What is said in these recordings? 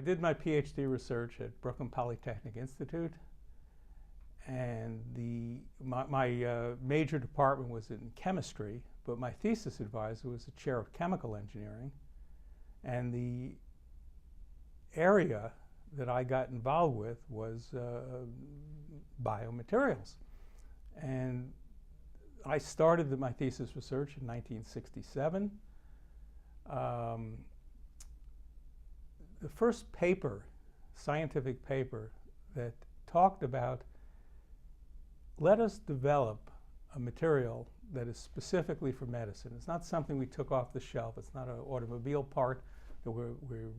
I did my PhD research at Brooklyn Polytechnic Institute, and my major department was in chemistry, but my thesis advisor was the chair of chemical engineering, and the area that I got involved with was biomaterials. And I started my thesis research in 1967. The first paper, scientific paper, that talked about, let us develop a material that is specifically for medicine. It's not something we took off the shelf. It's not an automobile part that we're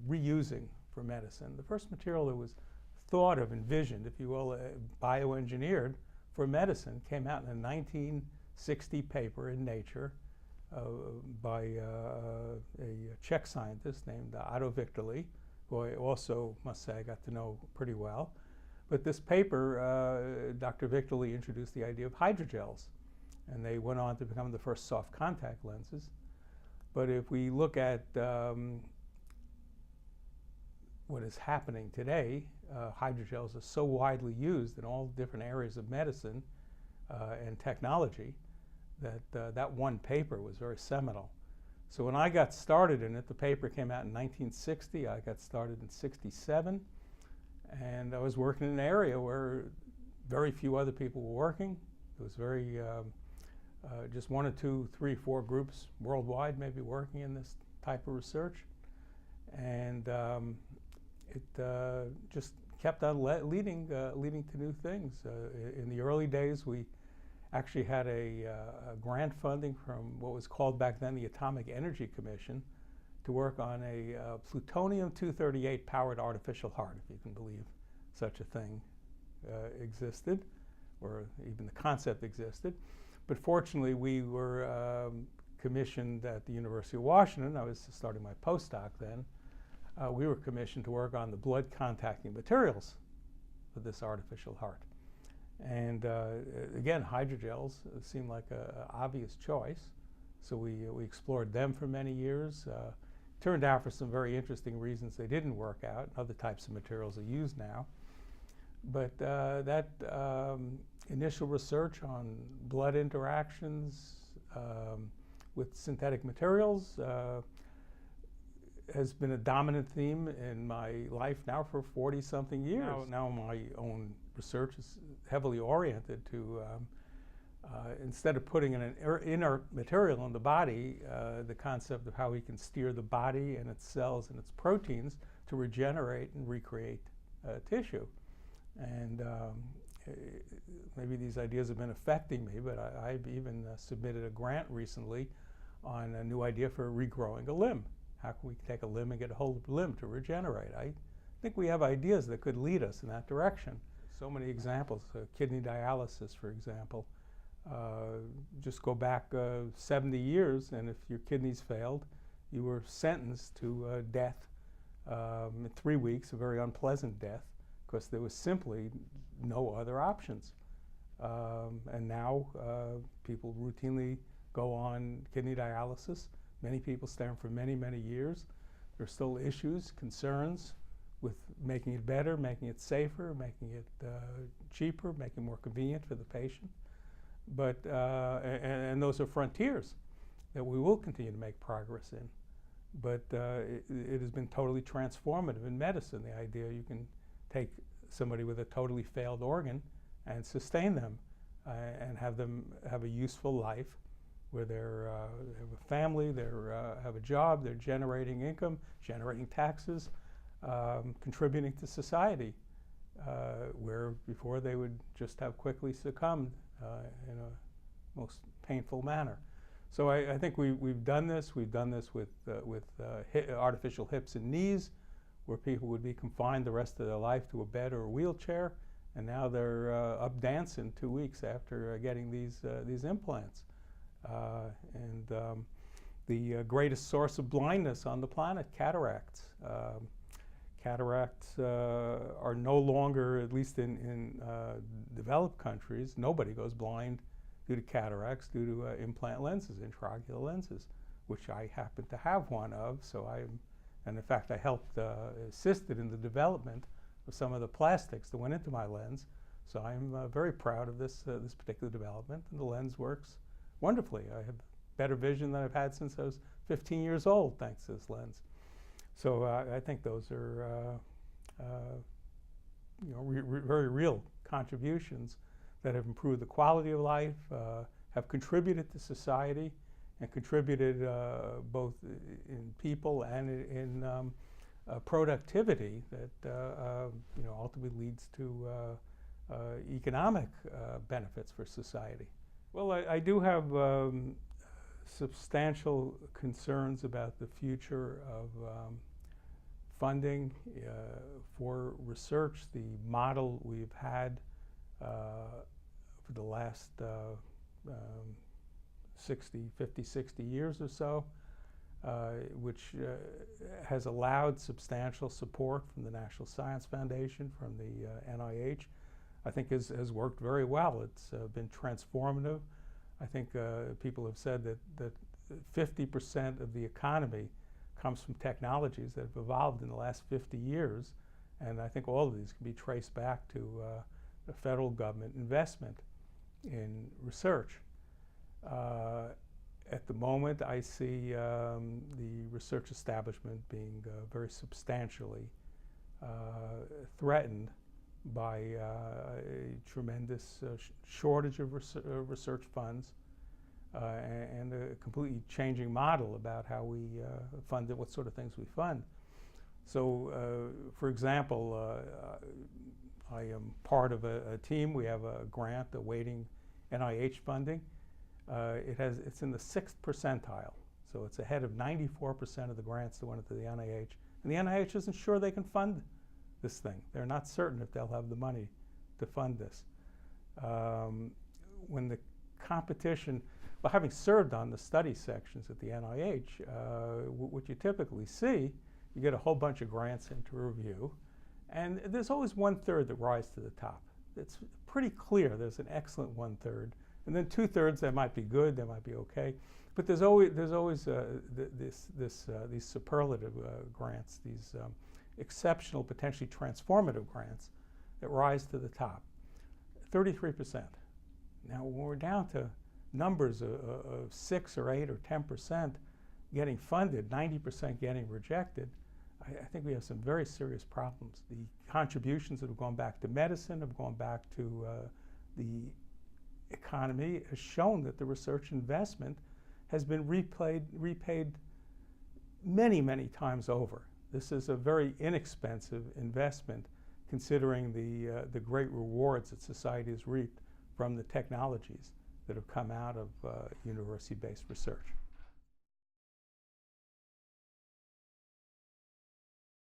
reusing for medicine. The first material that was thought of, envisioned, if you will, bioengineered for medicine came out in a 1960 paper in Nature by a Czech scientist named Otto Victorly, who I also must say I got to know pretty well. But this paper, Dr. Victorly introduced the idea of hydrogels, and they went on to become the first soft contact lenses. But if we look at what is happening today, hydrogels are so widely used in all different areas of medicine and technology that that one paper was very seminal. So when I got started in it, the paper came out in 1960. I got started in 67. And I was working in an area where very few other people were working. It was very, just 1 or 2, 3, 4 groups worldwide maybe working in this type of research. And it just kept on leading to new things. In the early days, we actually had a grant funding from what was called back then the Atomic Energy Commission to work on a plutonium-238 powered artificial heart, if you can believe such a thing existed, or even the concept existed. But fortunately, we were commissioned at the University of Washington. I was starting my postdoc then. We were commissioned to work on the blood contacting materials for this artificial heart. And again, hydrogels seemed like an obvious choice. So we explored them for many years. Turned out for some very interesting reasons they didn't work out. Other types of materials are used now. But that initial research on blood interactions with synthetic materials has been a dominant theme in my life now for 40-something years. Now my own research is heavily oriented to instead of putting in an inert material in the body, the concept of how we can steer the body and its cells and its proteins to regenerate and recreate tissue. And maybe these ideas have been affecting me, but I've even submitted a grant recently on a new idea for regrowing a limb. How can we take a limb and get a whole limb to regenerate? I think we have ideas that could lead us in that direction. So many examples, kidney dialysis, for example. Just go back 70 years, and if your kidneys failed, you were sentenced to death in 3 weeks, a very unpleasant death, because there was simply no other options. And now people routinely go on kidney dialysis. Many people stay on for many, many years. There are still issues, concerns with making it better, making it safer, making it cheaper, making it more convenient for the patient. But, and those are frontiers that we will continue to make progress in. But it has been totally transformative in medicine, the idea you can take somebody with a totally failed organ and sustain them and have them have a useful life where they have a family, they have a job, they're generating income, generating taxes, contributing to society, where before they would just have quickly succumbed in a most painful manner. So I think we've done this. We've done this with artificial hips and knees, where people would be confined the rest of their life to a bed or a wheelchair, and now they're up dancing 2 weeks after getting these implants. The greatest source of blindness on the planet, cataracts. Cataracts are no longer, at least in developed countries, nobody goes blind due to cataracts, due to implant lenses, intraocular lenses, which I happen to have one of, so I'm And in fact, I helped assisted in the development of some of the plastics that went into my lens. So I'm very proud of this particular development, and the lens works wonderfully. I have better vision than I've had since I was 15 years old, thanks to this lens. So I think those are very real contributions that have improved the quality of life, have contributed to society, and contributed both in people and in productivity that ultimately leads to economic benefits for society. Well, I do have substantial concerns about the future of funding for research. The model we've had for the last 50, 60 years or so, which has allowed substantial support from the National Science Foundation, from the NIH, I think has worked very well. It's been transformative. I think people have said that 50% of the economy comes from technologies that have evolved in the last 50 years, and I think all of these can be traced back to the federal government investment in research. At the moment, I see the research establishment being very substantially threatened by a tremendous shortage of research funds and a completely changing model about how we fund it, what sort of things we fund. So, for example, I am part of a team. We have a grant awaiting NIH funding. It's in the 6th percentile, so it's ahead of 94% of the grants that went into the NIH. And the NIH isn't sure they can fund this thing. They're not certain if they'll have the money to fund this. When the competition, well, having served on the study sections at the NIH, what you typically see, you get a whole bunch of grants into review, and there's always 1/3 that rise to the top. It's pretty clear there's an excellent 1/3, and then 2/3 that might be good, they might be okay, but there's always these superlative grants, these exceptional, potentially transformative grants that rise to the top. 33%. Now, when we're down to numbers of 6 or 8 or 10% getting funded, 90% getting rejected, I think we have some very serious problems. The contributions that have gone back to medicine, have gone back to the economy, has shown that the research investment has been repaid many, many times over. This is a very inexpensive investment considering the great rewards that society has reaped from the technologies that have come out of university-based research.